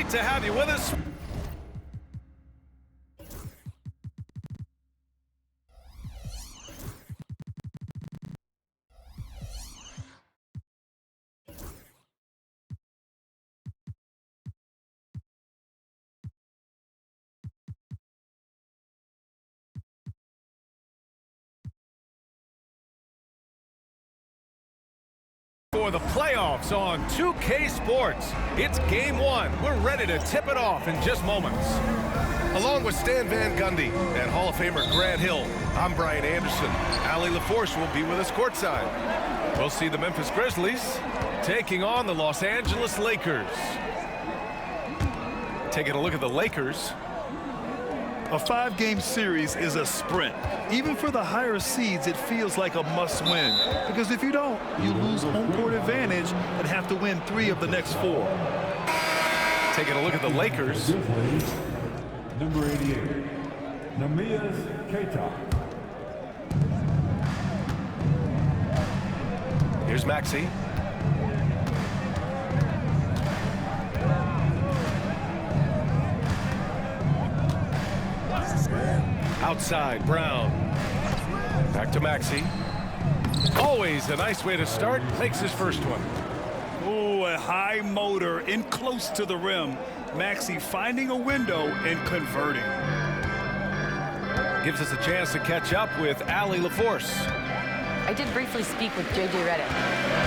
Great to have you with us. For the playoffs on 2K Sports. It's game one. We're ready to tip it off in just moments. Along with Stan Van Gundy and Hall of Famer Grant Hill, I'm Brian Anderson. Allie LaForce will be with us courtside. We'll see the Memphis Grizzlies taking on the Los Angeles Lakers. Taking a look at the Lakers. A 5-game series is a sprint. Even for the higher seeds, it feels like a must-win. Because if you don't, you lose home court advantage and have to win 3 of the next 4. Taking a look at the Lakers. Number 88, Mamba2K. Here's Maxey. Outside, Brown. Back to Maxey. Always a nice way to start. Makes his first one. Oh, a high motor in close to the rim. Maxey finding a window and converting. Gives us a chance to catch up with Allie LaForce. I did briefly speak with J.J. Redick.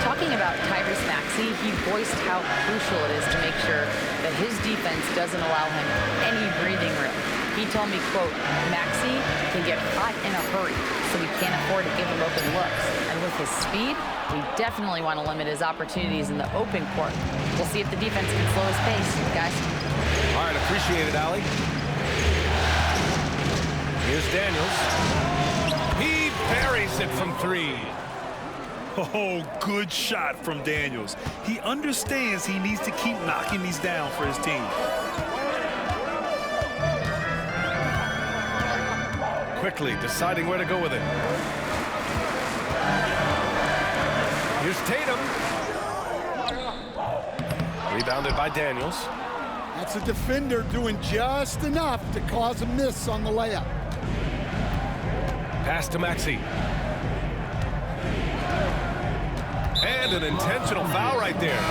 Talking about Tyrese Maxey, he voiced how crucial it is to make sure that his defense doesn't allow him any breathing room. He told me, quote, Maxey can get hot in a hurry, so we can't afford to give him open looks. And with his speed, we definitely want to limit his opportunities in the open court. We'll see if the defense can slow his pace, guys. All right, appreciate it, Allie. Here's Daniels. He buries it from 3. Oh, good shot from Daniels. He understands he needs to keep knocking these down for his team. Quickly deciding where to go with it. Here's Tatum. Rebounded by Daniels. That's a defender doing just enough to cause a miss on the layup. Pass to Maxey. And an intentional foul right there.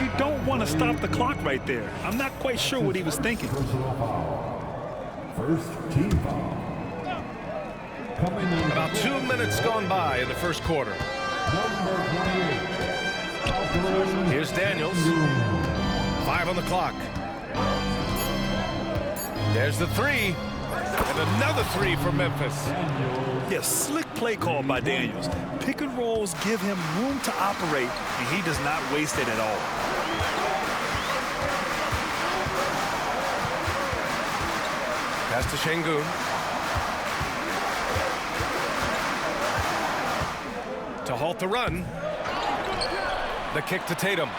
You don't want to stop the clock right there. I'm not quite sure what he was thinking. First team foul. About 2 minutes gone by in the first quarter. Here's Daniels. 5 on the clock. There's the 3. And another 3 for Memphis. Yes, slick play call by Daniels. Pick and rolls give him room to operate, and he does not waste it at all. Pass to Şengün. To halt the run. The kick to Tatum.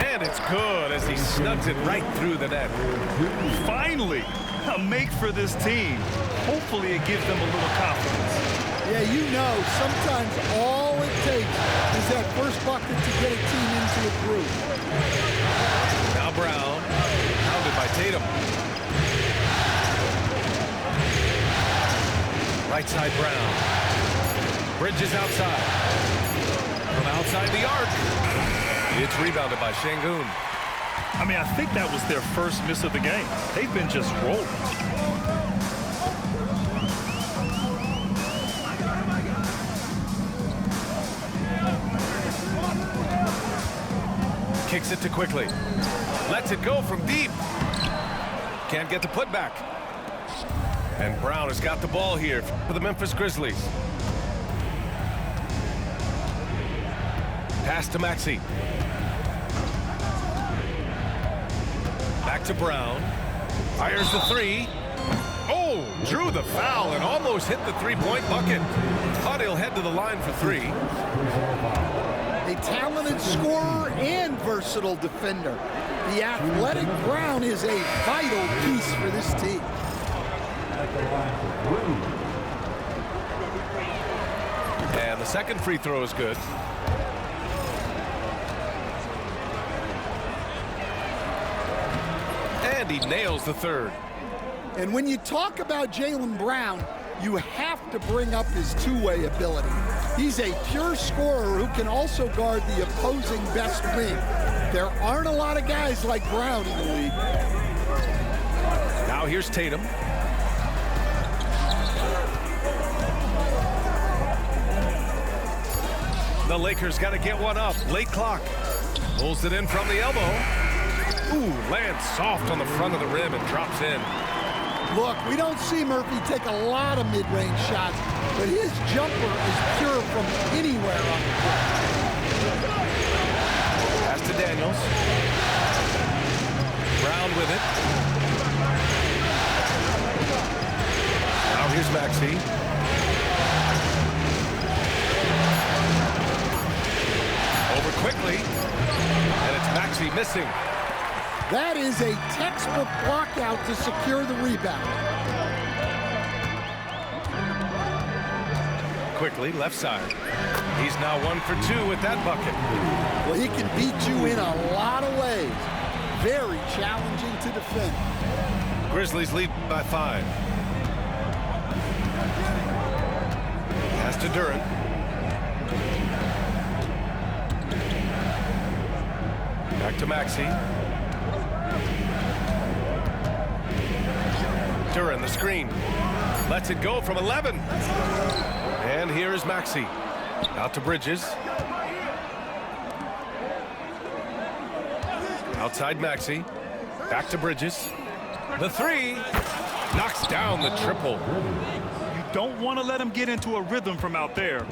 And it's good as he snugs it right through the net. Finally, a make for this team. Hopefully it gives them a little confidence. Yeah, you know, sometimes all it takes is that first bucket to get a team into a groove. Now Brown, pounded by Tatum. Right side Brown. Bridges outside. From outside the arc. It's rebounded by Şengün. I mean, I think that was their first miss of the game. They've been just rolling. Kicks it to Quickly. Lets it go from deep. Can't get the putback. And Brown has got the ball here for the Memphis Grizzlies. Pass to Maxey. Back to Brown. Fires the 3. Oh, drew the foul and almost hit the three-point bucket. Thought he'll head to the line for 3. A talented scorer and versatile defender. The athletic Brown is a vital piece for this team. And the second free throw is good. And he nails the third. And when you talk about Jaylen Brown, you have to bring up his two-way ability. He's a pure scorer who can also guard the opposing best wing. There aren't a lot of guys like Brown in the league. Now here's Tatum. The Lakers got to get one up. Late clock. Pulls it in from the elbow. Ooh, lands soft on the front of the rim and drops in. Look, we don't see Murphy take a lot of mid-range shots, but his jumper is pure from anywhere on the court. Pass to Daniels. Brown with it. Now here's Maxey. Over quickly, and it's Maxey missing. That is a textbook block out to secure the rebound. Quickly, left side. He's now 1 for 2 with that bucket. Well, he can beat you in a lot of ways. Very challenging to defend. Grizzlies lead by 5. Pass to Duran. Back to Maxey. Duran, the screen. Lets it go from 11. And here is Maxey. Out to Bridges. Outside Maxey. Back to Bridges. The three. Knocks down the triple. You don't want to let him get into a rhythm from out there.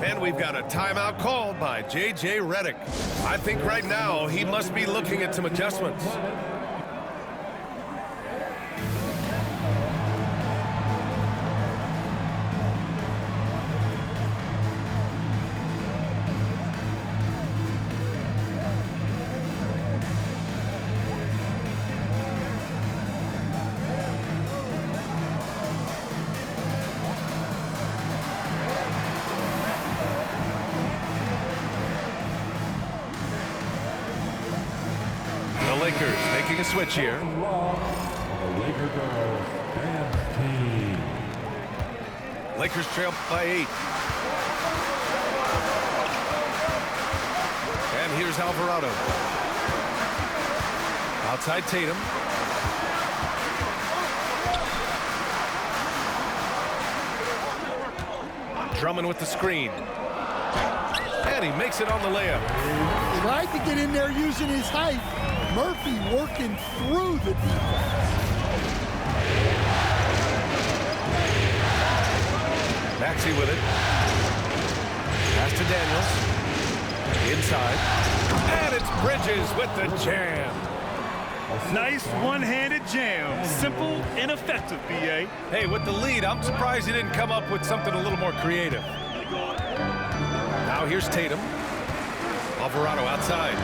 And we've got a timeout called by J.J. Redick. I think right now he must be looking at some adjustments. Lakers making a switch here. Lakers trail by 8. And here's Alvarado. Outside Tatum. Drummond with the screen. And he makes it on the layup. Tried to get in there using his height. Murphy working through the defense. Maxey with it. Pass to Daniels. Inside. And it's Bridges with the jam. Nice one-handed jam. Simple and effective, B.A. Hey, with the lead, I'm surprised he didn't come up with something a little more creative. Now here's Tatum. Alvarado outside.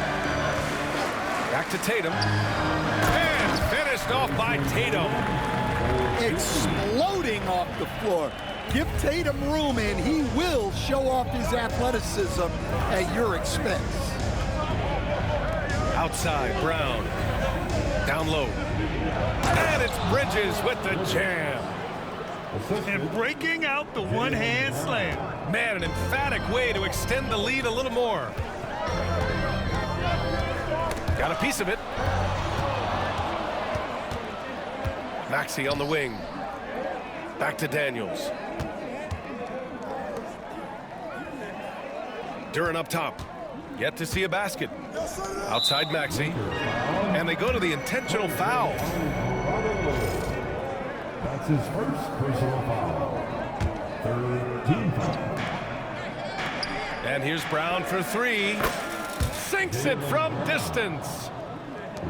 Back to Tatum. And finished off by Tatum. Exploding off the floor. Give Tatum room and he will show off his athleticism at your expense. Outside, Brown. Down low. And it's Bridges with the jam. And breaking out the one-hand slam. Man, an emphatic way to extend the lead a little more. Got a piece of it. Maxey on the wing. Back to Daniels. Duran up top. Yet to see a basket. Outside Maxey. And they go to the intentional foul. That's his first personal foul. Third team foul. And here's Brown for 3. Sinks it from distance.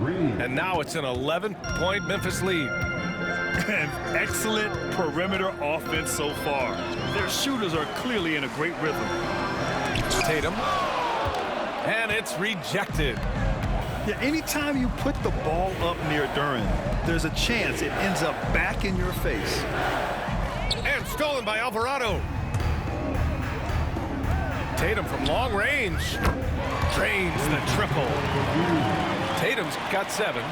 And now it's an 11-point Memphis lead. And excellent perimeter offense so far. Their shooters are clearly in a great rhythm. Tatum. And it's rejected. Yeah, anytime you put the ball up near Duran, there's a chance it ends up back in your face. And stolen by Alvarado. Tatum from long range. Drains the triple. Tatum's got 7.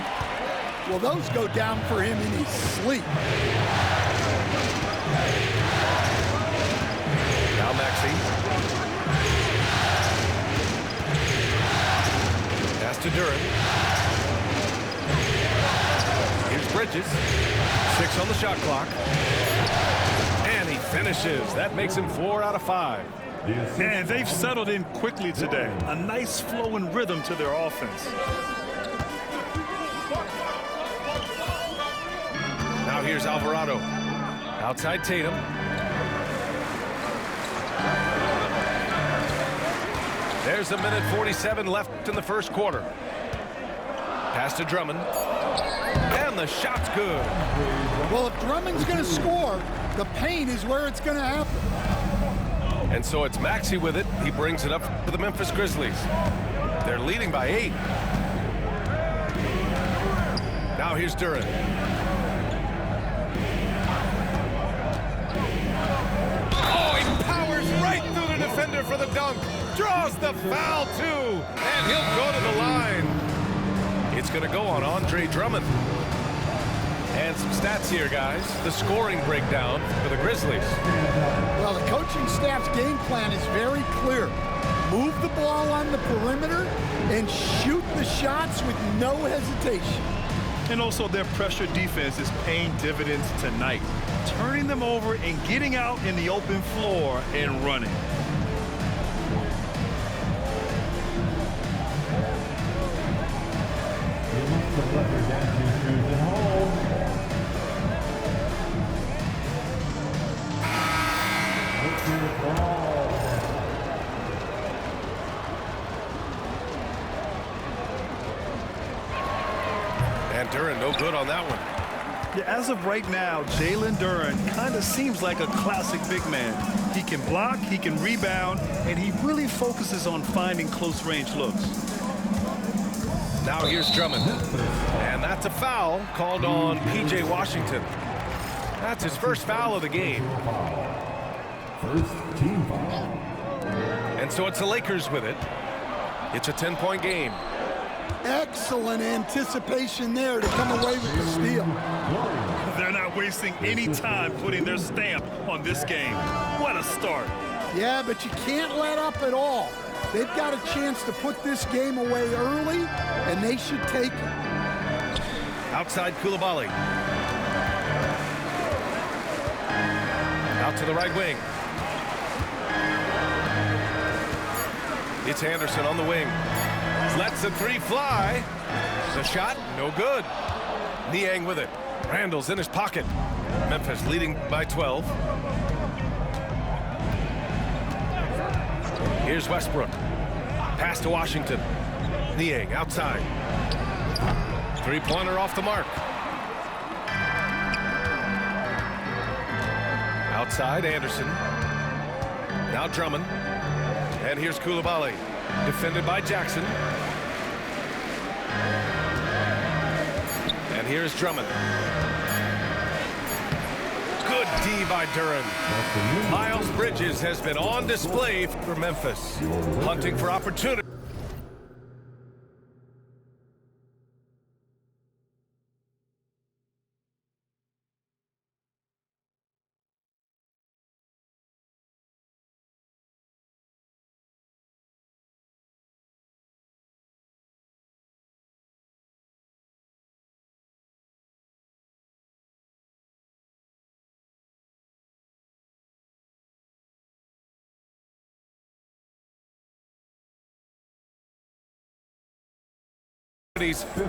Well, those go down for him in his sleep. Now Maxey. Pass to Duran. Here's Bridges. 6 on the shot clock. And he finishes. That makes him 4 out of 5. And they've settled in quickly today. A nice flow and rhythm to their offense. Now here's Alvarado. Outside Tatum. There's a minute 47 left in the first quarter. Pass to Drummond. And the shot's good. Well, if Drummond's going to score, the paint is where it's going to happen. And so it's Maxey with it. He brings it up to the Memphis Grizzlies. They're leading by 8. Now here's Duran. Oh, he powers right through the defender for the dunk. Draws the foul, too. And he'll go to the line. It's going to go on Andre Drummond. And some stats here, guys. The scoring breakdown for the Grizzlies. Well, the coaching staff's game plan is very clear. Move the ball on the perimeter and shoot the shots with no hesitation. And also their pressure defense is paying dividends tonight. Turning them over and getting out in the open floor and running. And Duran, no good on that one. Yeah, as of right now, Jalen Duran kind of seems like a classic big man. He can block, he can rebound, and he really focuses on finding close-range looks. Now here's Drummond. And that's a foul called on P.J. Washington. That's his first foul of the game. First team foul. And so it's the Lakers with it. It's a 10-point game. Excellent anticipation there to come away with the steal. They're not wasting any time putting their stamp on this game. What a start. Yeah, but you can't let up at all. They've got a chance to put this game away early, and they should take it. Outside Coulibaly. Out to the right wing. It's Anderson on the wing. Lets the 3 fly. The shot, no good. Niang with it. Randall's in his pocket. Memphis leading by 12. Here's Westbrook. Pass to Washington. Niang outside. 3-pointer off the mark. Outside, Anderson. Now Drummond. And here's Coulibaly. Defended by Jackson. And here's Drummond. Good D by Duran. Miles Bridges has been on display for Memphis. Hunting for opportunity.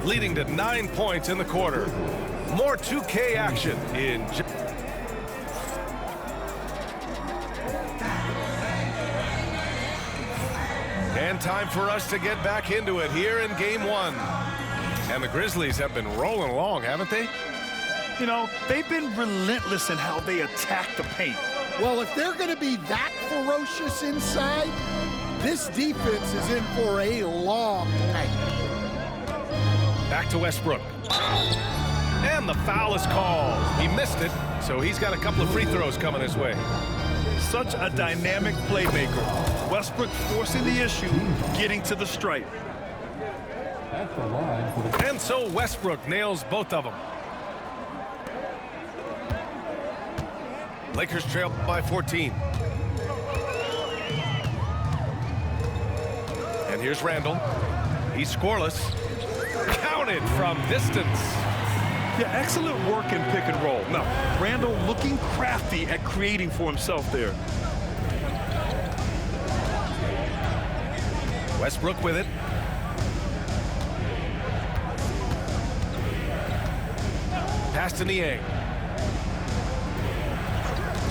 Leading to 9 points in the quarter. More 2K action in. And time for us to get back into it here in game 1. And the Grizzlies have been rolling along, haven't they? You know, they've been relentless in how they attack the paint. Well, if they're going to be that ferocious inside, this defense is in for a long night. Back to Westbrook. And the foul is called. He missed it, so he's got a couple of free throws coming his way. Such a dynamic playmaker. Westbrook forcing the issue, getting to the stripe. at the line for the... And so Westbrook nails both of them. Lakers trail by 14. And here's Randall. He's scoreless. Counted from distance. Yeah, excellent work in pick and roll. Now, Randall looking crafty at creating for himself there. Westbrook with it. Pass to Niang.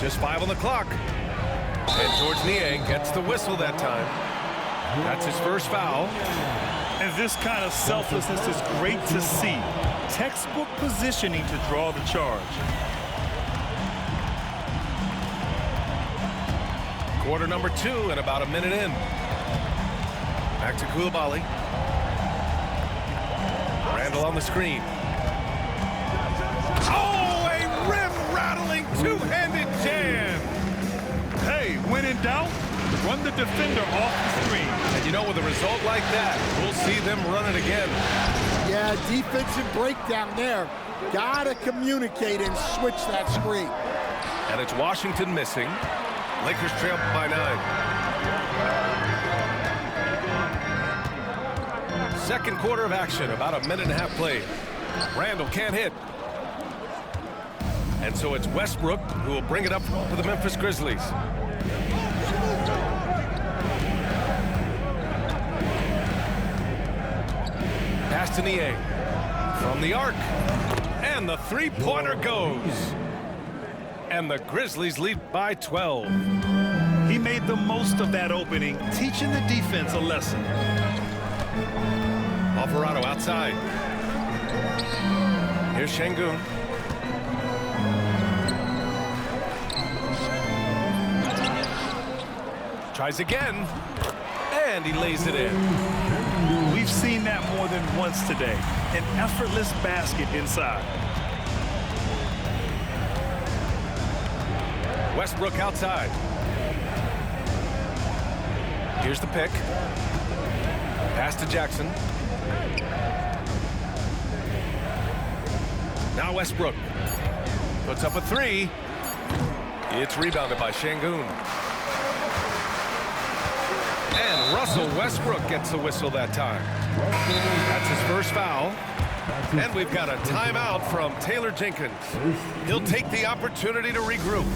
Just 5 on the clock. And George Niang gets the whistle that time. That's his first foul. And this kind of selflessness is great to see. Textbook positioning to draw the charge. Quarter number 2 and about a minute in. Back to Koulibaly. Randall on the screen. Oh, a rim-rattling two-handed jam. Hey, when in doubt, run the defender off the screen. And you know, with a result like that, we'll see them run it again. Yeah, defensive breakdown there. Gotta communicate and switch that screen. And it's Washington missing. Lakers trail by 9. Second quarter of action, about a minute and a half played. Randall can't hit. And so it's Westbrook who will bring it up for the Memphis Grizzlies. Pass to Niang. From the arc. And the three-pointer goes. And the Grizzlies lead by 12. He made the most of that opening, teaching the defense a lesson. Alvarado outside. Here's Şengün. Tries again. And he lays it in. We've seen that more than once today. An effortless basket inside. Westbrook outside. Here's the pick. Pass to Jackson. Now Westbrook puts up a 3. It's rebounded by Şengün. And Russell Westbrook gets the whistle that time. That's his first foul. And we've got a timeout from Taylor Jenkins. He'll take the opportunity to regroup.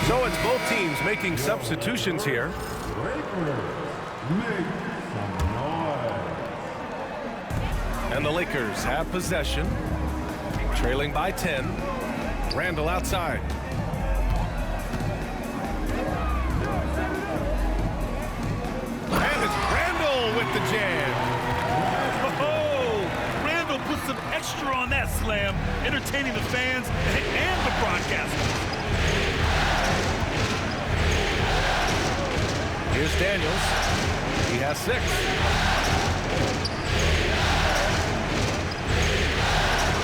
So it's both teams making substitutions here. And the Lakers have possession, trailing by 10. Randall outside. And it's Randall with the jam. Oh, Randall put some extra on that slam, entertaining the fans and the broadcasters. Here's Daniels. He has 6.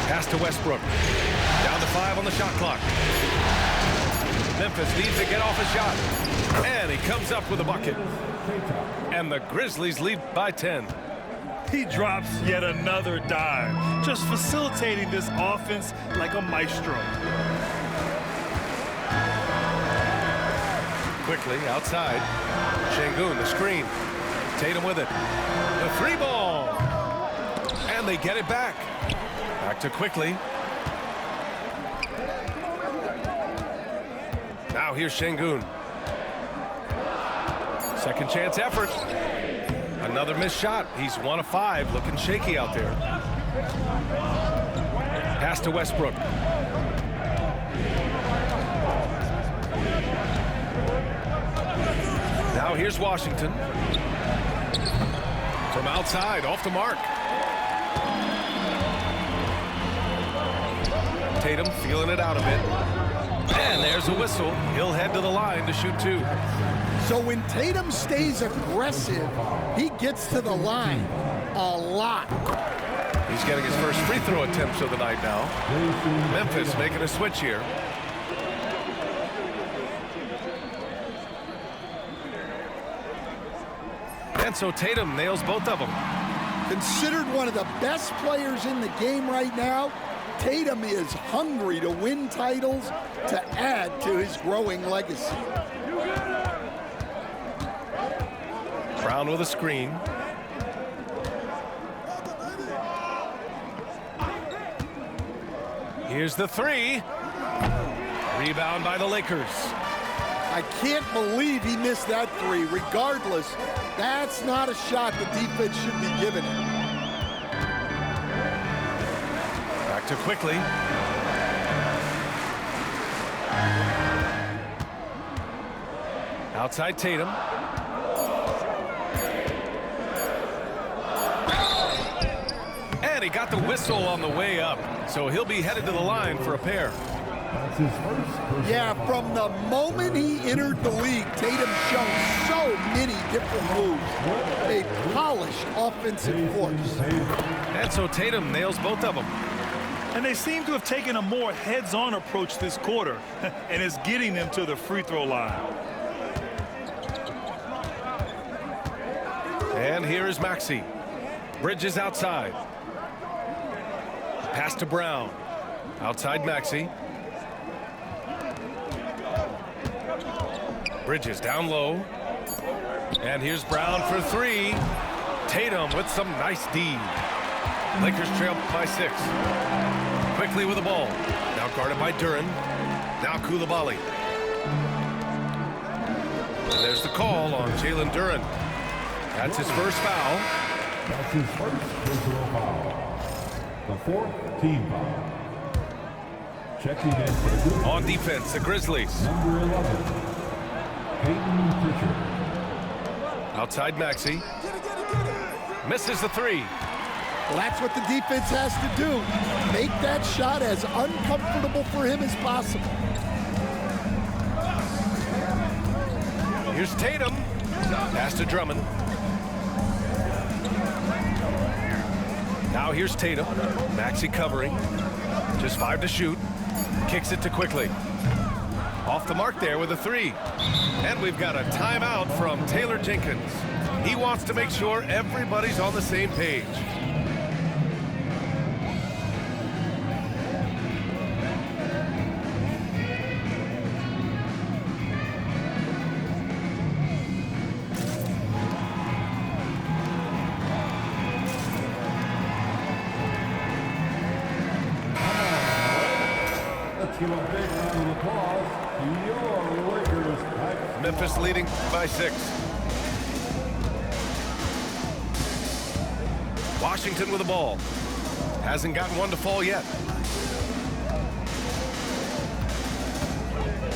Pass to Westbrook. Down to 5 on the shot clock. Memphis needs to get off a shot. And he comes up with a bucket. And the Grizzlies lead by 10. He drops yet another dime, just facilitating this offense like a maestro. Quickly outside. Şengün, the screen. Tatum with it. The 3 ball. And they get it back. Back to Quickly. Now here's Şengün. Second chance effort. Another missed shot. He's 1 of 5. Looking shaky out there. Pass to Westbrook. Now here's Washington. From outside, off the mark. Tatum feeling it out a bit. And there's a whistle. He'll head to the line to shoot 2. So when Tatum stays aggressive, he gets to the line a lot. He's getting his first free throw attempts of the night now. Memphis making a switch here. And so Tatum nails both of them. Considered one of the best players in the game right now, Tatum is hungry to win titles to add to his growing legacy. Brown with a screen. Here's the 3. Rebound by the Lakers. I can't believe he missed that 3. Regardless, that's not a shot the defense should be giving him. Back to quickly. Outside Tatum. And he got the whistle on the way up, so he'll be headed to the line for a pair. That's his first. Yeah, from the moment he entered the league, Tatum shown so many different moves. A polished offensive force. And so Tatum nails both of them. And they seem to have taken a more heads-on approach this quarter, and it's getting them to the free throw line. And here is Maxey. Bridges outside. Pass to Brown. Outside Maxey. Bridges down low. And here's Brown for 3. Tatum with some nice D. Lakers trail by 6. Quickly with the ball. Now guarded by Duren. Now Coulibaly. And there's the call on Jalen Duren. That's his first foul. That's his first personal foul. The 4th team foul. Checking in for the Grizzlies. On defense, the Grizzlies. Number 11, Peyton Pritchard. Outside Maxey. Misses the 3. Well, that's what the defense has to do. Make that shot as uncomfortable for him as possible. Here's Tatum. Pass to Drummond. Now here's Tatum. Maxey covering. Just 5 to shoot. Kicks it to Quickly. Off the mark there with a 3. And we've got a timeout from Taylor Jenkins. He wants to make sure everybody's on the same page. Give a big round of applause to your Lakers. Memphis leading by 6. Washington with the ball. Hasn't gotten one to fall yet.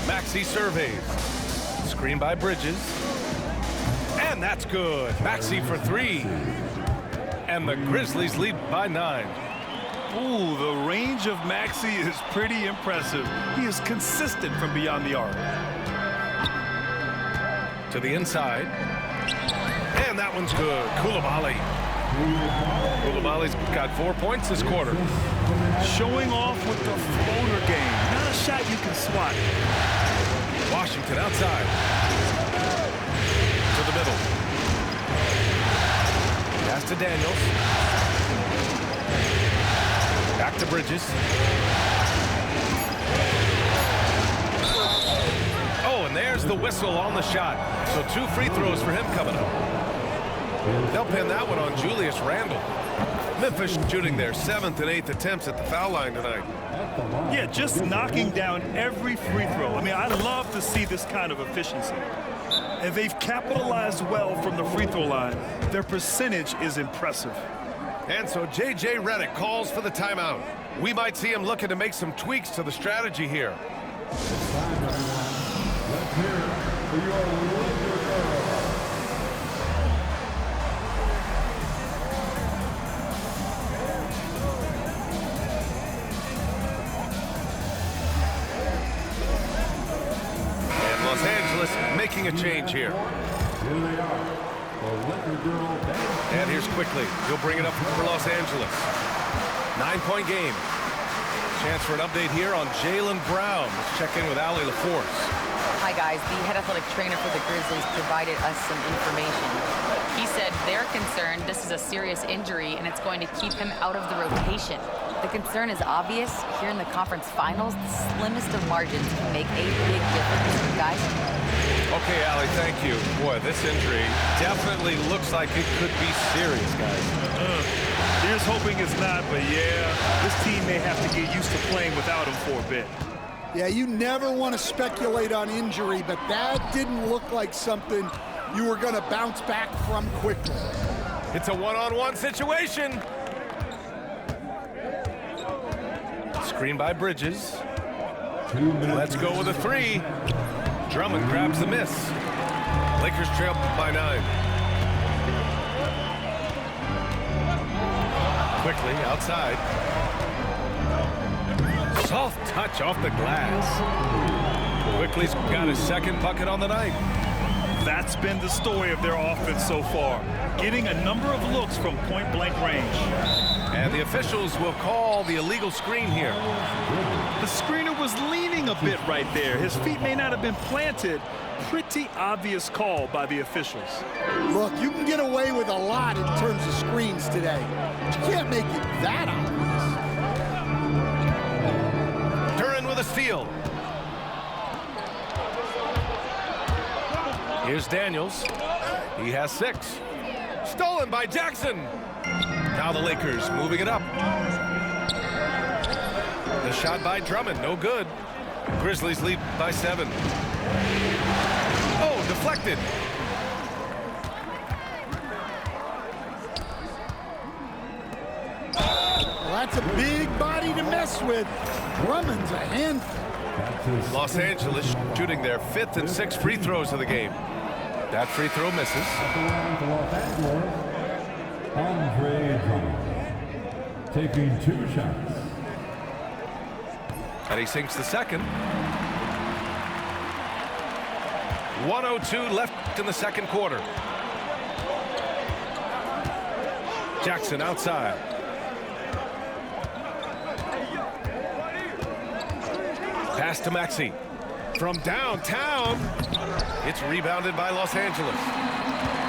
Maxey surveys. Screen by Bridges. And that's good. Maxey for 3. And the Grizzlies lead by 9. Ooh, the range of Maxey is pretty impressive. He is consistent from beyond the arc. To the inside. And that one's good. Coulibaly. Coulibaly's got 4 points this quarter. Showing off with the floater game. Not a shot you can swat. Washington outside. To the middle. Pass to Daniels. Back to Bridges. Oh, and there's the whistle on the shot. So 2 free throws for him coming up. They'll pin that one on Julius Randle. Memphis shooting their 7th and 8th attempts at the foul line tonight. Yeah, just knocking down every free throw. I mean, I love to see this kind of efficiency. And they've capitalized well from the free throw line. Their percentage is impressive. And so J.J. Redick calls for the timeout. We might see him looking to make some tweaks to the strategy here. It's time, everyone. Let's hear it for your Lakers. making a change here. Here they are. The Liquor Girl. And here's Quickly. He'll bring it up for Los Angeles. 9-point game. Chance for an update here on Jaylen Brown. Let's check in with Allie LaForce. Hi, guys. The head athletic trainer for the Grizzlies provided us some information. He said they're concerned this is a serious injury and it's going to keep him out of the rotation. The concern is obvious. Here in the conference finals, the slimmest of margins can make a big difference. Guys? Okay, Allie, thank you. Boy, this injury definitely looks like it could be serious, guys. Here's hoping it's not, but yeah, this team may have to get used to playing without him for a bit. Yeah, you never want to speculate on injury, but that didn't look like something you were going to bounce back from quickly. It's a one-on-one situation. Screen by Bridges. 2 minutes. Let's go with a three. Drummond grabs the miss. Lakers trail by 9. Quickly outside. Soft touch off the glass. Quickly's got his second bucket on the night. That's been the story of their offense so far, getting a number of looks from point-blank range. And the officials will call the illegal screen here. The screener was leaning a bit right there. His feet may not have been planted. Pretty obvious call by the officials. Look, you can get away with a lot in terms of screens today, but you can't make it that obvious. Duran with a steal. Here's Daniels. He has 6. Stolen by Jackson. Now the Lakers moving it up. The shot by Drummond, no good. Grizzlies lead by 7. Oh, deflected. Well, that's a big body to mess with. Drummond's a handful. Los Angeles shooting their 5th and 6th free throws of the game. That free throw misses. Los Angeles, Andre Drummond, taking 2 shots. And he sinks the second. 1:02 left in the second quarter. Jackson outside. Pass to Maxey. From downtown, it's rebounded by Los Angeles.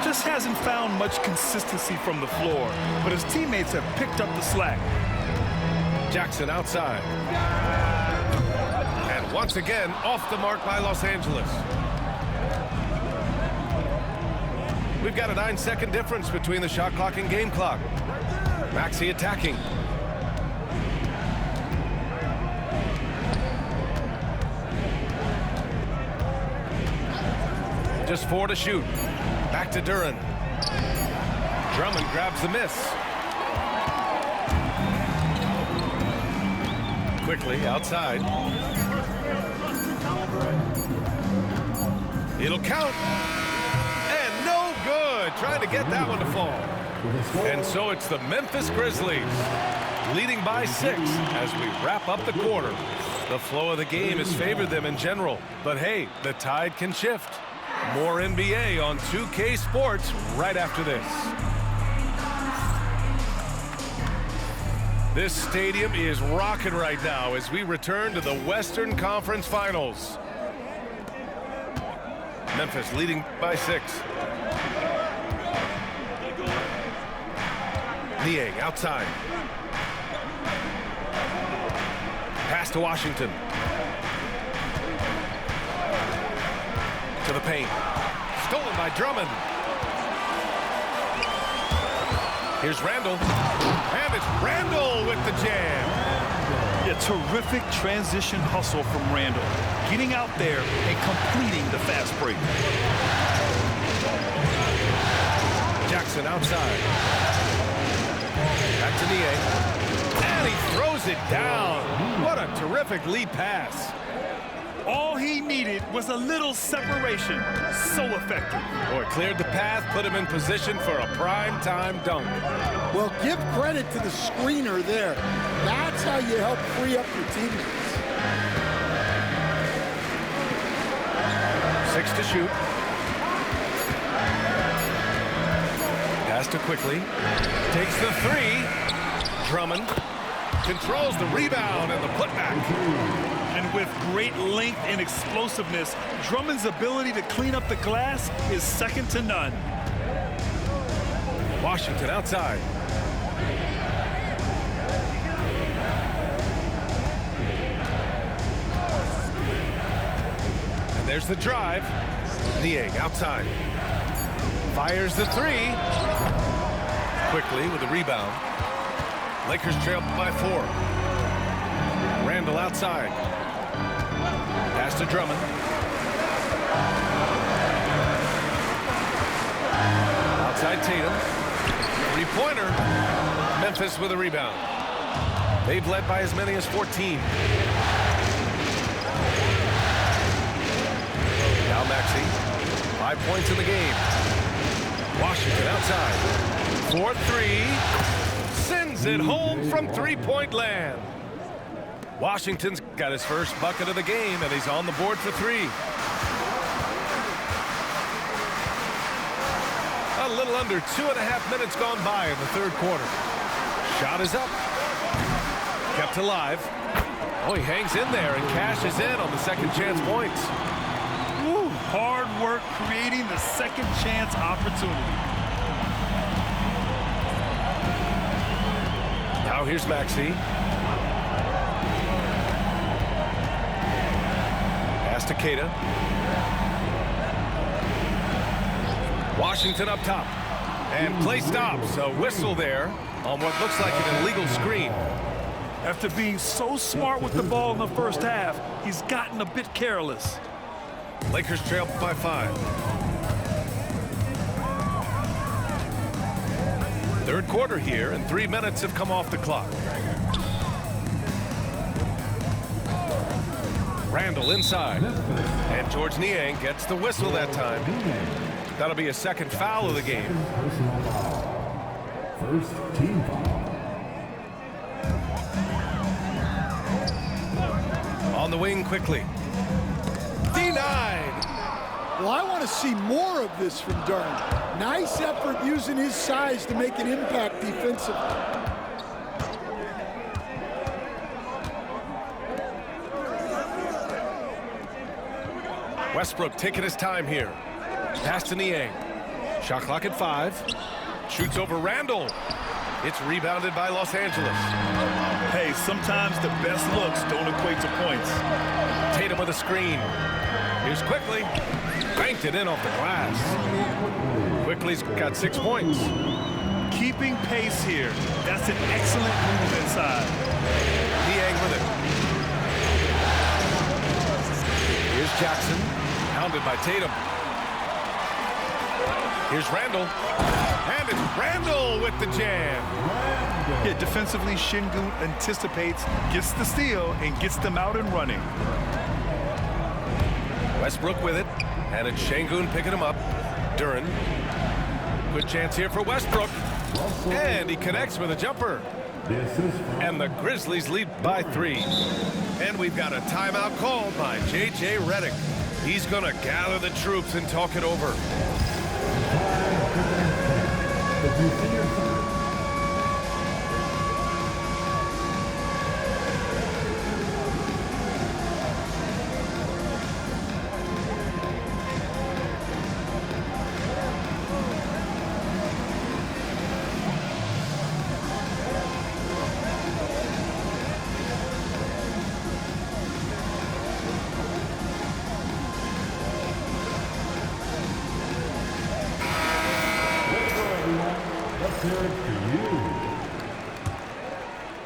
Just hasn't found much consistency from the floor, but his teammates have picked up the slack. Jackson outside. And once again, off the mark by Los Angeles. We've got a 9-second difference between the shot clock and game clock. Maxey attacking. Just 4 to shoot. Back to Duran. Drummond grabs the miss. Quickly outside. It'll count. And no good. Trying to get that one to fall. And so it's the Memphis Grizzlies leading by 6 as we wrap up the quarter. The flow of the game has favored them in general. But hey, the tide can shift. More NBA on 2K Sports right after this. This stadium is rocking right now as we return to the Western Conference Finals. Memphis leading by 6. Niang outside. Pass to Washington. To the paint. Stolen by Drummond. Here's Randall. And it's Randall with the jam. A terrific transition hustle from Randall, getting out there and completing the fast break. Jackson outside. Back to Niang. And he throws it down. What a terrific lead pass. All he needed was a little separation. So effective. Boy, cleared the path, put him in position for a prime-time dunk. Well, give credit to the screener there. That's how you help free up your teammates. 6 to shoot. to quickly. Takes the three. Drummond controls the rebound and the putback. And with great length and explosiveness, Drummond's ability to clean up the glass is second to none. Washington outside. And there's the drive. Niang outside. Fires the three. Quickly with the rebound. Lakers trail by 4. Randall outside. Pass to Drummond. Outside Tatum. Three-pointer. Memphis with a rebound. They've led by as many as 14. Now Maxey. 5 points in the game. Washington outside. 4-3. Sends it home from three-point land. Washington's got his first bucket of the game, and he's on the board for 3. A little under 2.5 minutes gone by in the third quarter. Shot is up. Kept alive. Oh, he hangs in there and cashes in on the second chance points. Woo, hard work creating the second chance opportunity. Now here's Maxey. Pass to Casa. Washington up top. And play stops. A whistle there on what looks like an illegal screen. After being so smart with the ball in the first half, he's gotten a bit careless. Lakers trail by 5. Third quarter here, and 3 minutes have come off the clock. Randall inside. And George Niang gets the whistle that time. That'll be a second foul of the game. First team foul. On the wing quickly. Denied. Well, I want to see more of this from Durham. Nice effort using his size to make an impact defensively. Westbrook taking his time here. Pass to Niang. Shot clock at 5. Shoots over Randall. It's rebounded by Los Angeles. Hey, sometimes the best looks don't equate to points. Tatum with a screen. Here's Quickly. Banked it in off the glass. Quickly's got 6 points. Keeping pace here. That's an excellent move inside. Niang with it. Here's Jackson. Pounded by Tatum. Here's Randall. And it's Randall with the jam. Yeah, defensively, Şengün anticipates, gets the steal, and gets them out and running. Westbrook with it. And it's Şengün picking him up. Duren. Good chance here for Westbrook. And he connects with a jumper. And the Grizzlies lead by 3. And we've got a timeout called by J.J. Redick. He's going to gather the troops and talk it over.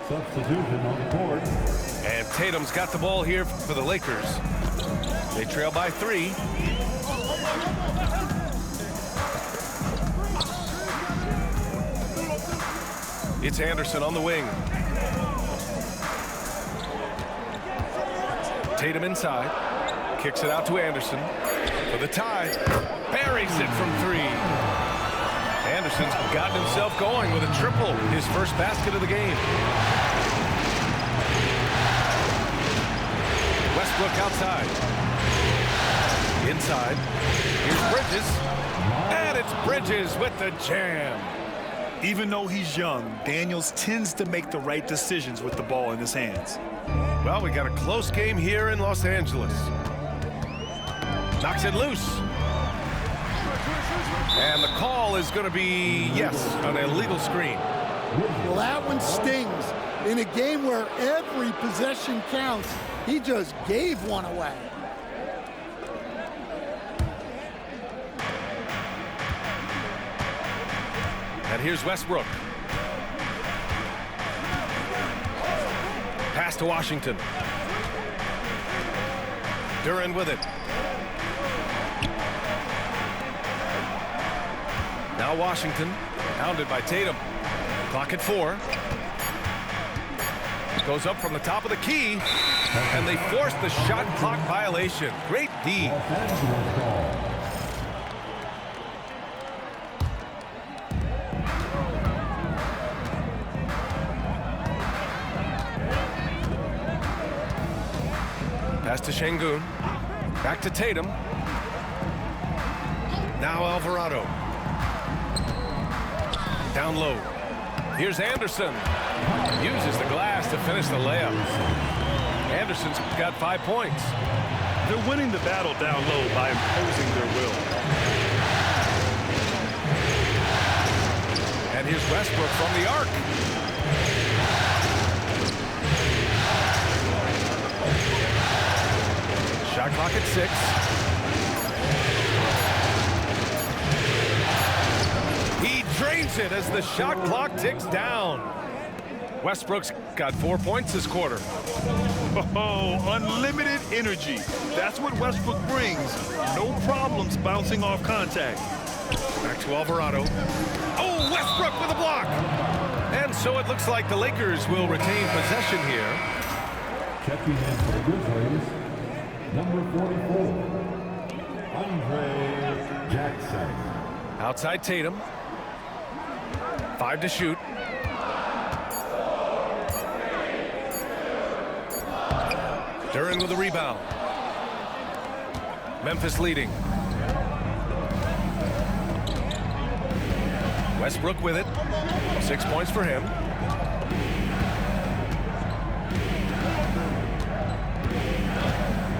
Substitution on the court. And Tatum's got the ball here for the Lakers. They trail by 3. It's Anderson on the wing. Tatum inside. Kicks it out to Anderson for the tie. Buries it from 3. Anderson's gotten himself going with a triple, his first basket of the game. Westbrook outside. Inside. Here's Bridges. And it's Bridges with the jam. Even though he's young, Daniels tends to make the right decisions with the ball in his hands. Well, we got a close game here in Los Angeles. Knocks it loose. And the call is going to be, yes, an illegal screen. Well, that one stings. In a game where every possession counts, he just gave one away. And here's Westbrook. Pass to Washington. Duran with it. Now Washington, pounded by Tatum. Clock at 4. Goes up from the top of the key, and they force the shot clock violation. Great D. Pass to Şengün. Back to Tatum. Now Alvarado. Down low. Here's Anderson. Uses the glass to finish the layup. Anderson's got 5 points. They're winning the battle down low by imposing their will. And here's Westbrook from the arc. Shot clock at 6. He drains it as the shot clock ticks down. Westbrook's got 4 points this quarter. Oh, unlimited energy. That's what Westbrook brings. No problems bouncing off contact. Back to Alvarado. Oh, Westbrook with a block. And so it looks like the Lakers will retain possession here. Checking in for the Grizzlies, number 44, Andre Jackson. Outside Tatum. 5 to shoot. Duran with a rebound. Memphis leading. Westbrook with it. 6 points for him.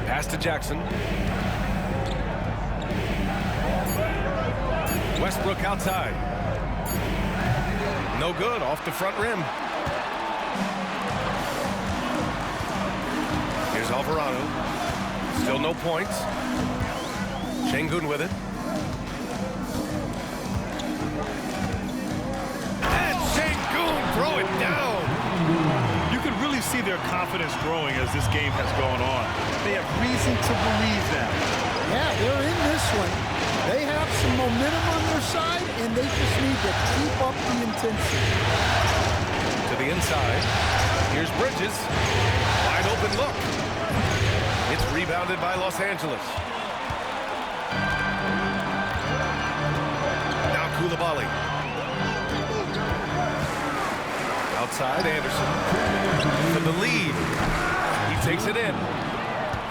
Pass to Jackson. Westbrook outside. No good, off the front rim. Here's Alvarado. Still no points. Şengün with it. And Şengün throw it down. You can really see their confidence growing as this game has gone on. They have reason to believe that. Yeah, they're in this one. They have some momentum on their side, and they just need to keep up the intensity. To the inside. Here's Bridges. Wide open look. It's rebounded by Los Angeles. Now Coulibaly. Outside, Anderson. For the lead. He takes it in.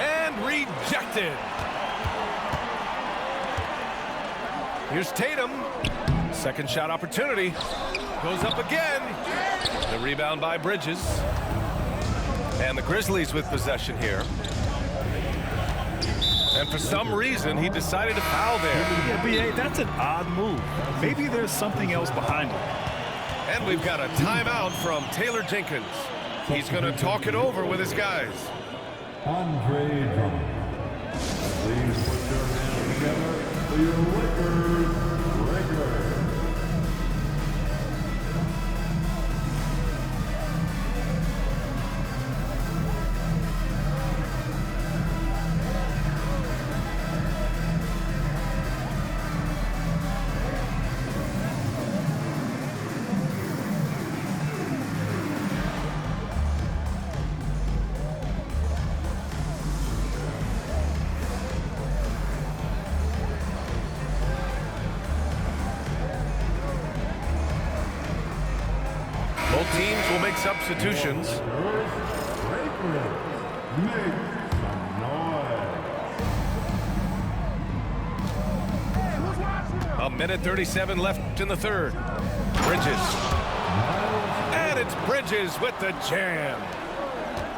And rejected. Here's Tatum. Second shot opportunity. Goes up again. The rebound by Bridges. And the Grizzlies with possession here. And for some reason, he decided to foul there. Yeah, B.A., that's an odd move. Maybe there's something else behind it. And we've got a timeout from Taylor Jenkins. He's going to talk it over with his guys. Andre Drummond. Please put your hands together for your Lakers record. Both teams will make substitutions. Make some noise. A minute 37 left in the third. Bridges. And it's Bridges with the jam.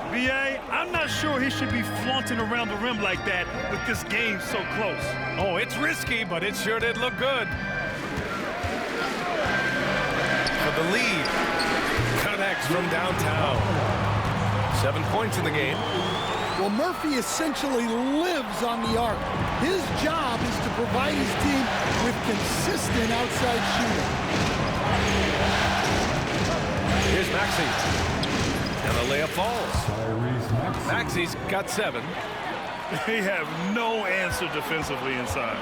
B.A., I'm not sure he should be flaunting around the rim like that with this game so close. Oh, it's risky, but it sure did look good. For the lead. Connects from downtown. 7 points in the game. Well, Murphy essentially lives on the arc. His job is to provide his team with consistent outside shooting. Here's Maxey. And the layup falls. Maxey's got 7. They have no answer defensively inside.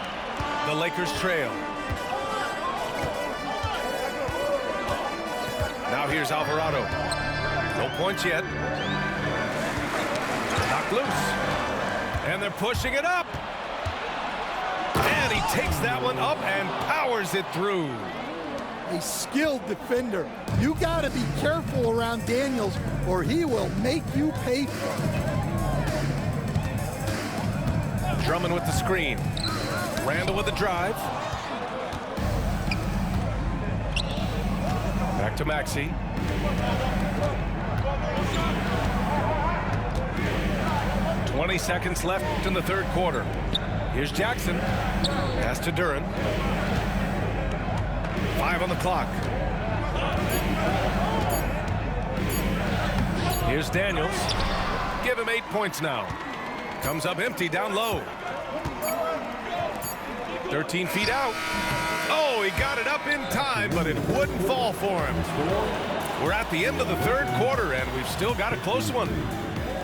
The Lakers trail. Now here's Alvarado. No points yet. Knocked loose. And they're pushing it up. And he takes that one up and powers it through. A skilled defender. You got to be careful around Daniels or he will make you pay for it. Drummond with the screen. Randall with the drive. Back to Maxey. "20 seconds left in the third quarter. Here's Jackson. Pass to Duran. 5 on the clock. Here's Daniels. Give him 8 points now. Comes up empty down low. 13 feet out. Oh, he got it up in time, but it wouldn't fall for him. We're at the end of the third quarter, and we've still got a close one.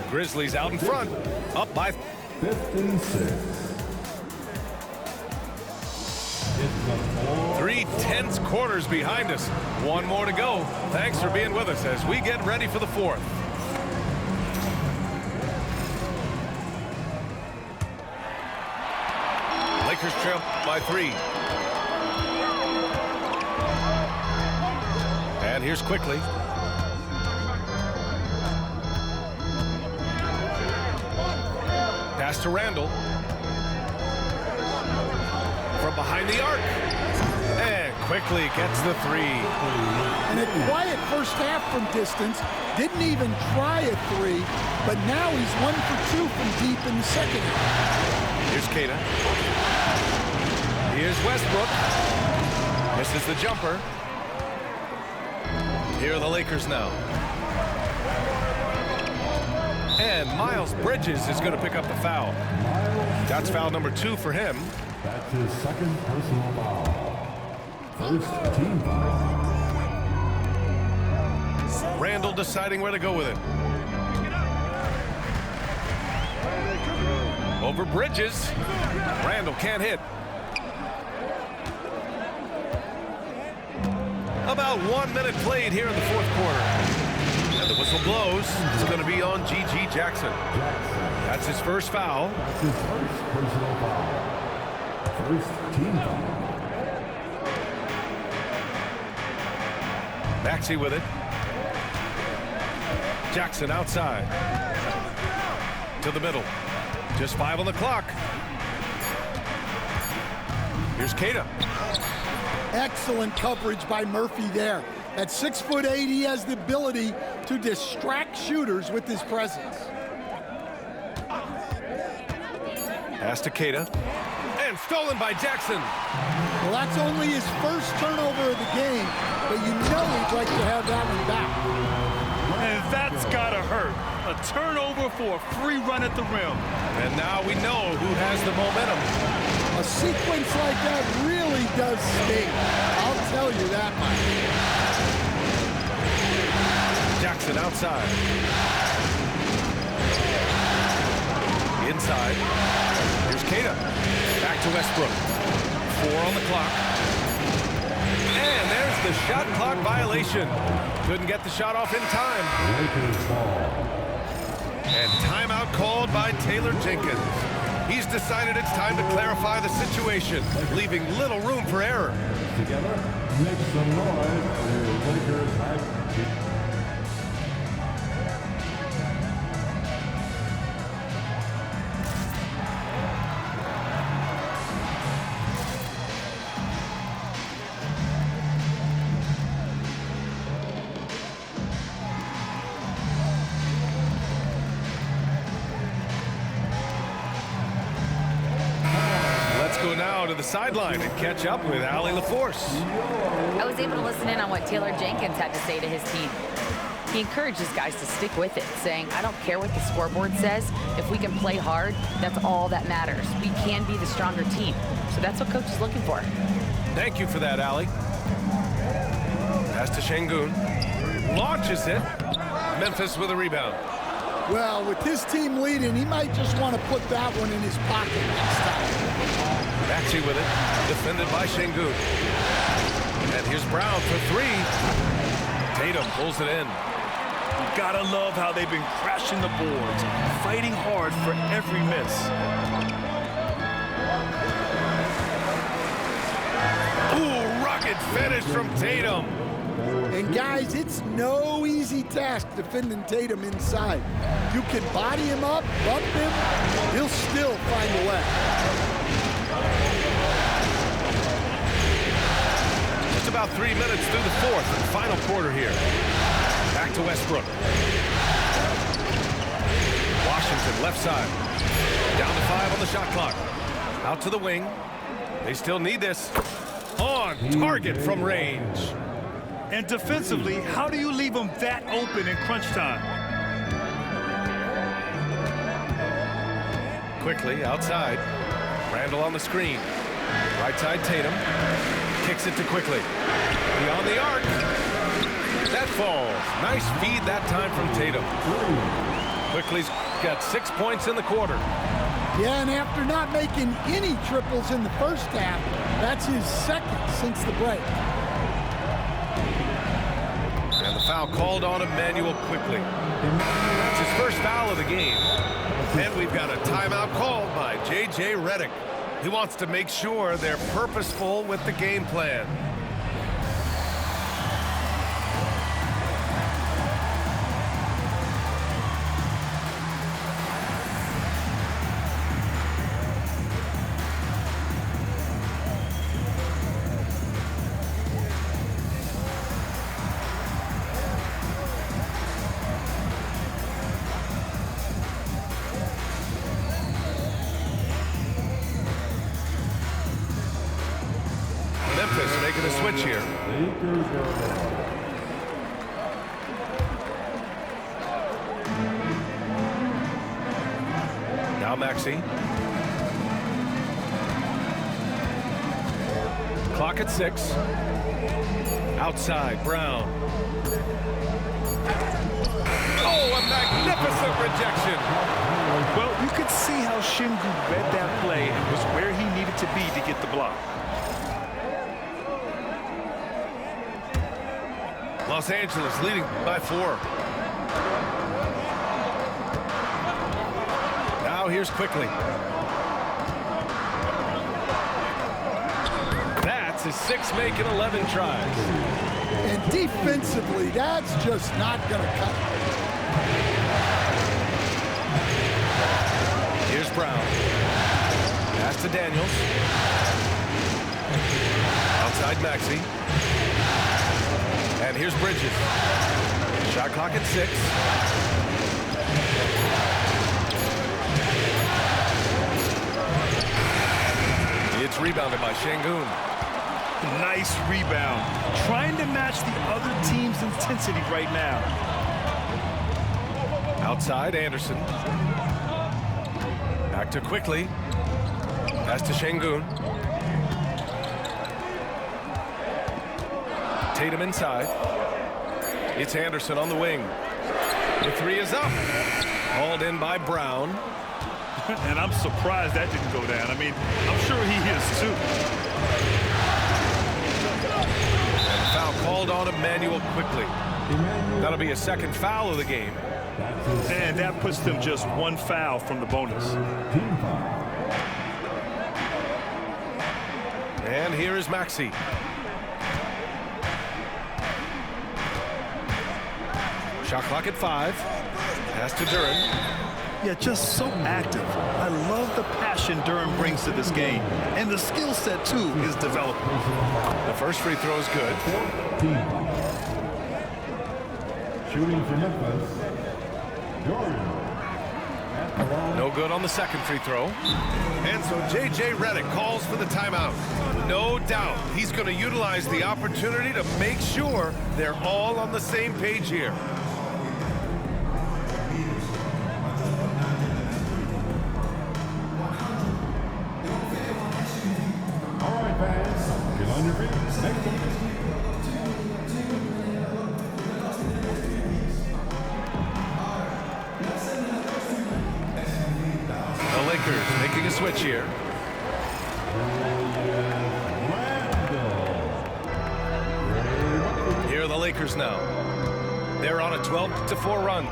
Grizzlies out in front, up by 56. 3 tense quarters behind us. One more to go. Thanks for being with us as we get ready for the fourth. Lakers trail by 3. And here's quickly. Pass to Randall. From behind the arc. And quickly gets the 3. And a quiet first half from distance. Didn't even try a 3, but now he's 1 for 2 from deep in the second half. Here's Casa. Here's Westbrook. Misses the jumper. Here are the Lakers now. And Miles Bridges is going to pick up the foul. That's foul number 2 for him. That's his second personal foul. First team foul. Randall deciding where to go with it. Over Bridges. Randall can't hit. About 1 minute played here in the fourth quarter. And the whistle blows. It's going to be on G.G. Jackson. That's his first foul. That's his first personal foul. First team foul. Maxey with it. Jackson outside. To the middle. Just 5 on the clock. Here's Casa. Excellent coverage by Murphy there. At 6'8", he has the ability to distract shooters with his presence. Pass to Casa. And stolen by Jackson. Well, that's only his first turnover of the game, but you know he'd like to have that one back. And that's gotta hurt. A turnover for a free run at the rim. And now we know who has the momentum. A sequence like that really does sting. I'll tell you that much. Jackson outside. Inside. Here's Casa. Back to Westbrook. 4 on the clock. And there's the shot clock violation. Couldn't get the shot off in time. Lakers ball. And timeout called by Taylor Jenkins. He's decided it's time to clarify the situation, leaving little room for error. Together, make some noise. The Lakers have. go now to the sideline and catch up with Allie LaForce. I was able to listen in on what Taylor Jenkins had to say to his team. He encourages guys to stick with it, saying, I don't care what the scoreboard says. If we can play hard, that's all that matters. We can be the stronger team. So that's what coach is looking for. Thank you for that, Allie. Pass to Şengün. Launches it. Memphis with a rebound. Well, with his team leading, he might just want to put that one in his pocket next time. Maxey with it. Defended by Şengün. And here's Brown for three. Tatum pulls it in. You gotta love how they've been crashing the boards, fighting hard for every miss. Ooh, rocket finish from Tatum. And guys, it's no easy task defending Tatum inside. You can body him up, bump him, he'll still find a way. Just about 3 minutes through the fourth and final quarter here. Back to Westbrook. Washington left side. Down to 5 on the shot clock. Out to the wing. They still need this. On target from range. And defensively, how do you leave them that open in crunch time? Quickly outside. Randall on the screen. Right side Tatum. Kicks it to Quickly. Beyond the arc. That falls. Nice feed that time from Tatum. Quickly's got 6 points in the quarter. Yeah, and after not making any triples in the first half, that's his second since the break. And the foul called on Emmanuel Quickly. That's his first foul of the game. And we've got a timeout called by J.J. Redick. He wants to make sure they're purposeful with the game plan. Memphis making a switch here. Now Maxey. Clock at 6. Outside, Brown. Oh, a magnificent rejection. Well, you could see how Şengün read that play and was where he needed to be to get the block. Los Angeles leading by 4. Now here's Quickly. That's his 6 making 11 tries. And defensively, that's just not going to cut it. Here's Brown. Pass to Daniels. Outside Maxey. And here's Bridges. Shot clock at 6. It's rebounded by Şengün. Nice rebound. Trying to match the other team's intensity right now. Outside Anderson. Back to Quickly. Pass to Şengün. Tatum inside. It's Anderson on the wing. The 3 is up. Hauled in by Brown. And I'm surprised that didn't go down. I mean, I'm sure he is too. And the foul called on Emmanuel Quickly. That'll be a second foul of the game. And that puts them just 1 foul from the bonus. And here is Maxey. Shot clock at 5. Pass to Duren. Yeah, just so active. I love the passion Duren brings to this game. And the skill set, too, is developing. The first free throw is good. Shooting for Memphis, Duren. At No good on the second free throw. And so J.J. Redick calls for the timeout. No doubt he's going to utilize the opportunity to make sure they're all on the same page here. All right, fans, get on your feet. Next one. Lakers making a switch here. Here are the Lakers now. They're on a 12-4 run.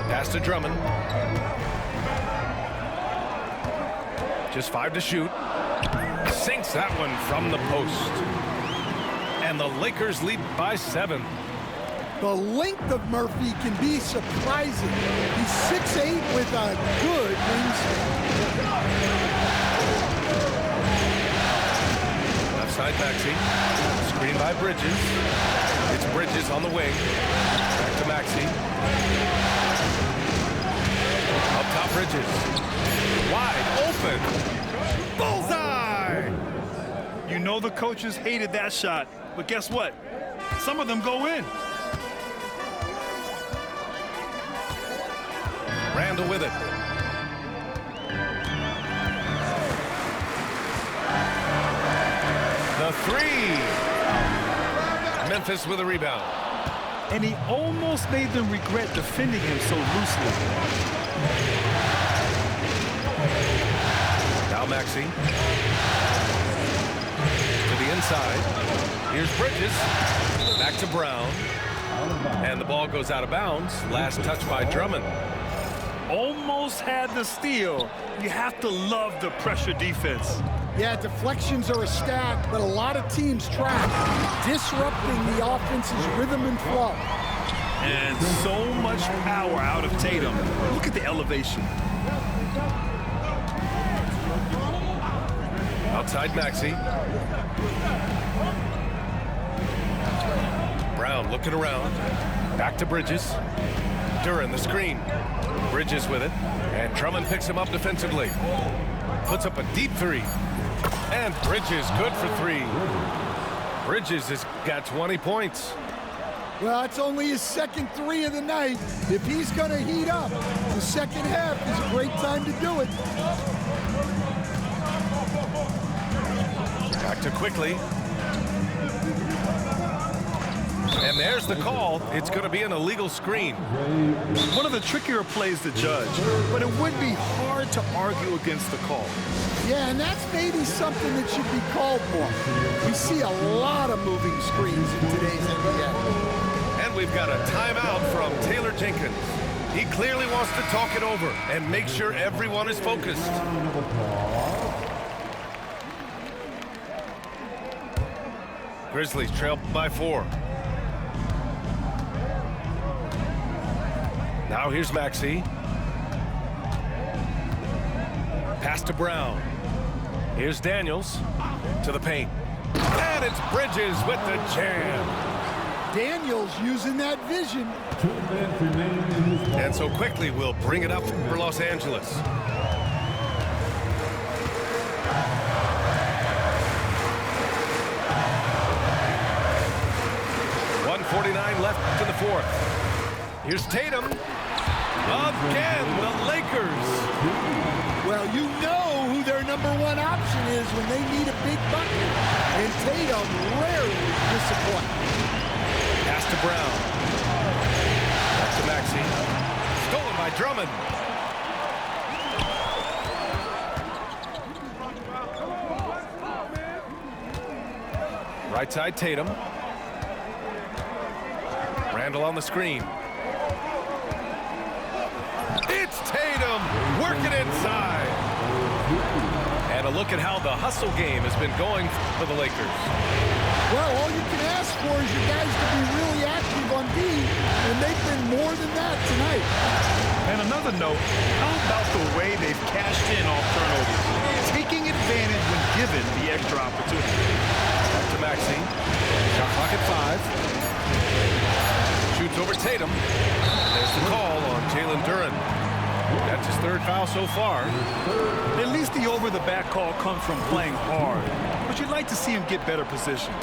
Pass to Drummond. Just 5 to shoot. Sinks that one from the post. And the Lakers lead by 7. The length of Murphy can be surprising. He's 6'8" with a good wingspan. Left side Maxey. Screen by Bridges. It's Bridges on the wing. Back to Maxey. Up top Bridges. Wide open. Bullseye! You know the coaches hated that shot, but guess what? Some of them go in. Randall with it. The three. Memphis with a rebound. And he almost made them regret defending him so loosely. Now Maxey. To the inside. Here's Bridges. Back to Brown. And the ball goes out of bounds. Last touch by Drummond. Almost had the steal. You have to love the pressure defense. Yeah, deflections are a stat, but a lot of teams track, disrupting the offense's rhythm and flow. And so much power out of Tatum. Look at the elevation. Outside Maxey. Brown looking around. Back to Bridges. Duran the screen. Bridges with it. And Drummond picks him up defensively. Puts up a deep three. And Bridges good for 3. Bridges has got 20 points. Well, it's only his second 3 of the night. If he's going to heat up, the second half is a great time to do it. Back to Quickly. And there's the call. It's going to be an illegal screen. One of the trickier plays to judge, but it would be hard to argue against the call. Yeah, and that's maybe something that should be called more. We see a lot of moving screens in today's NBA. And we've got a timeout from Taylor Jenkins. He clearly wants to talk it over and make sure everyone is focused. Grizzlies trail by 4. Now here's Maxey. Pass to Brown. Here's Daniels to the paint. And it's Bridges with the jam. Daniels using that vision. 2 minutes remaining in this ball. And so Quickly will bring it up for Los Angeles. .149 left in the 4th. Here's Tatum. Again, the Lakers. Well, you know who their #1 option is when they need a big bucket. And Tatum rarely disappoints. Pass to Brown. Back to Maxey. Stolen by Drummond. Right side Tatum. Randall on the screen. It's Tatum working inside. And a look at how the hustle game has been going for the Lakers. Well, all you can ask for is your guys to be really active on D, and they've been more than that tonight. And another note, how about the way they've cashed in off turnovers? Taking advantage when given the extra opportunity. Back to Maxey. Shot Clock at 5. Shoots over Tatum. There's the call on Jalen Duren. That's his third foul so far. At least the over-the-back call comes from playing hard, but you'd like to see him get better position.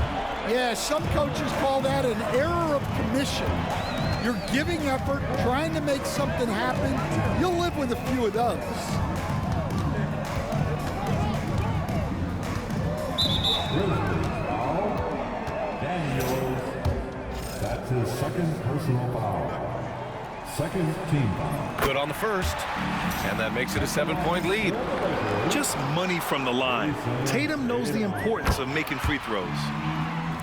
Yeah, some coaches call that an error of commission. You're giving effort, trying to make something happen. You'll live with a few of those. Grizzlies foul. Daniels. That's his second personal foul. Second team foul. Good on the first, and that makes it a 7-point lead. Just money from the line. Tatum knows the importance of making free throws.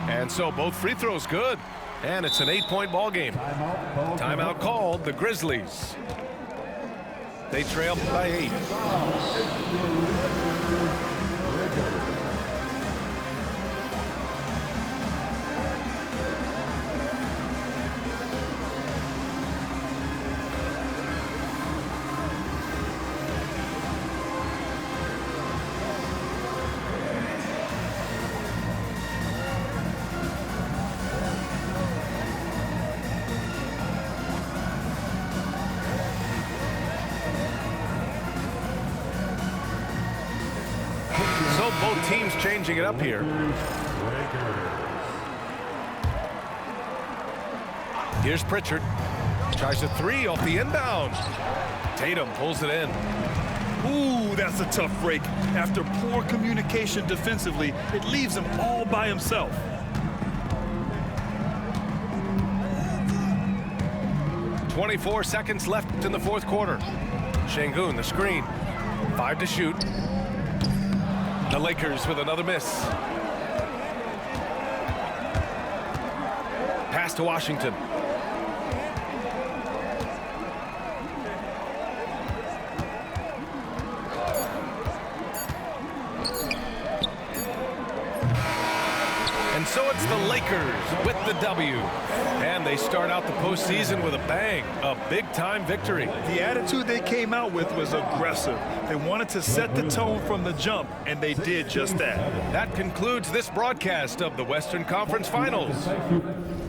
And so both free throws good, and it's an 8-point ball game. Timeout called the Grizzlies. They trail by 8. So both teams changing it up here. Here's Pritchard. Tries a 3 off the inbound. Tatum pulls it in. Ooh, that's a tough break. After poor communication defensively, it leaves him all by himself. .24 seconds left in the fourth quarter. Şengün, the screen. 5 to shoot. The Lakers with another miss. Pass to Washington. And so it's the Lakers with the W. And they start out the postseason with a bang, a big-time victory. The attitude they came out with was aggressive. They wanted to set the tone from the jump, and they did just that. That concludes this broadcast of the Western Conference Finals. Thank you.